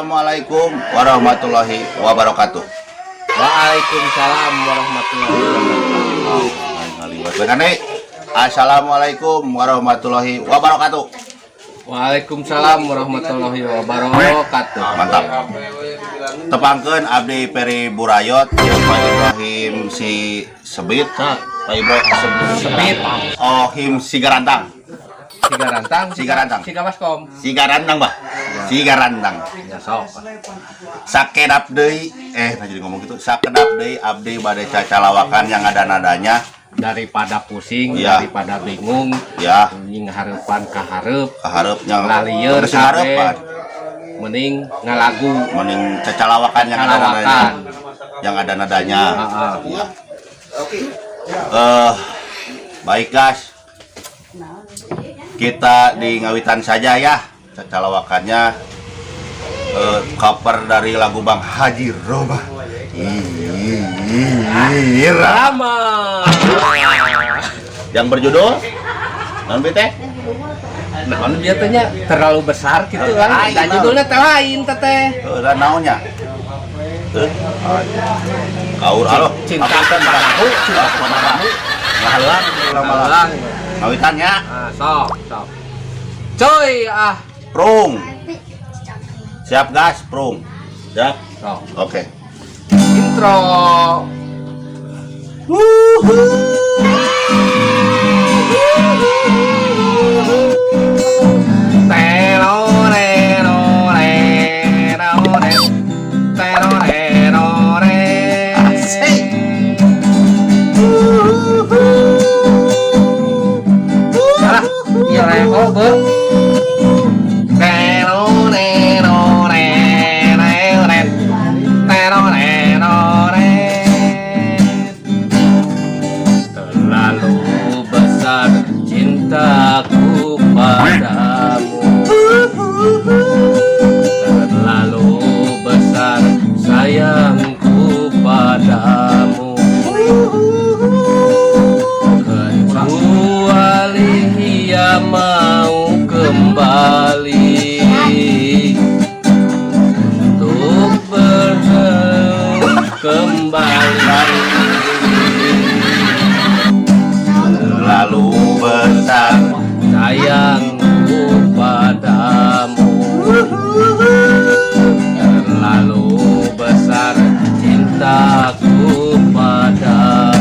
Assalamualaikum warahmatullahi wabarakatuh. Waalaikumsalam warahmatullahi wabarakatuh. Assalamualaikum warahmatullahi wabarakatuh. Waalaikumsalam warahmatullahi wabarakatuh. Mantap. Tepangkeun abdi Peri Burayot jeung Pak Ibrahim si Sebit. Pak Ibrahim Sebit. Oh, him Sigarantang. Sigarantang. Sigarantang, Bah. Sigarantang. Ya sok. Sakedap deui, jadi ngomong gitu. Sakedap deui abdi bade cacalawakan yang ada nadanya. Daripada pusing, ya. Daripada bingung, ya. Mending harapan kaharep yang lalieur harapan. Mending ngalagu, mending cacalawakan yang ada nadanya. Yang ada nadanya. Ya. Baik guys. Kita di ngawitan saja ya cacalawakannya. Cover dari lagu Bang Haji Roma. Rama. Yang berjudul non bete. Nah, biasanya terlalu besar gitu kan. Dan judulnya teh lain teteh. Naonnya? Kaur aloh. Cinta padaku. Mahalang. Ngawitannya. Sok. Coy, Prung. Siap gas, prung. Siap. Sok. Oke. Intro. Cintaku padamu terlalu besar, sayangku padamu, kecuali ia mau kembali untuk kembali. Terlalu besar sayangku padamu, terlalu besar cintaku padamu.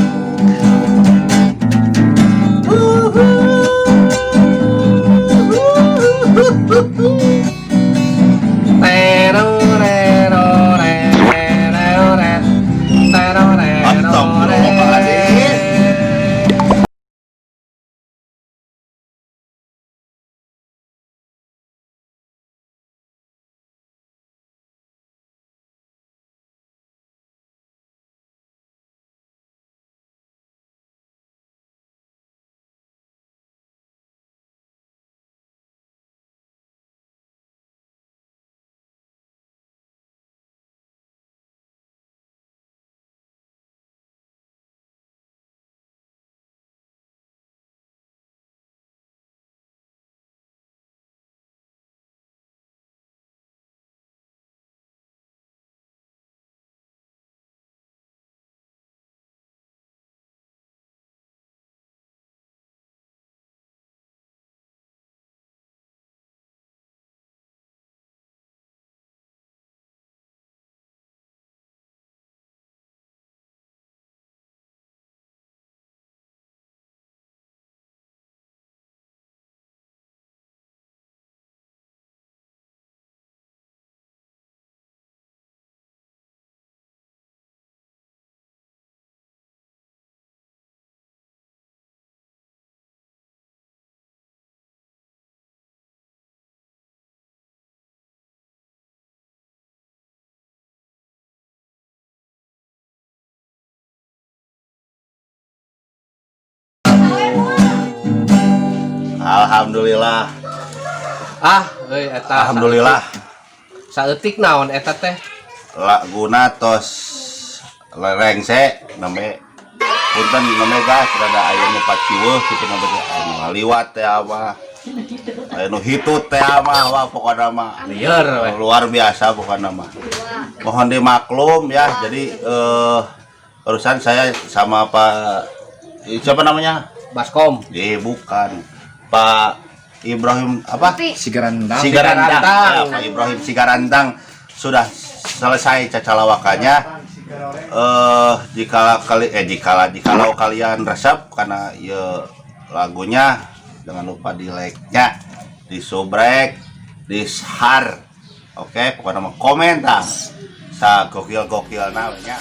Alhamdulillah. Eta alhamdulillah. Saeutik naon eta teh? Laguna tos lerengse name punten name gas rada aya nu paciweuh kitu mah liwat teh apa. anu hitut teh mah wah pokoknya mah liar luar biasa pokoknya mah. Mohon dimaklum ya. Jadi urusan saya sama Pak siapa namanya? Baskom. Bukan. Pak Ibrahim apa? Sigarandang. Ya, Pak Ibrahim Sigarandang sudah selesai cacalawakannya. Jikalau kalian resep karena ya lagunya, jangan lupa di like-nya, di subrek, di share. Oke, pokoknya mau komentar sa gokil namanya.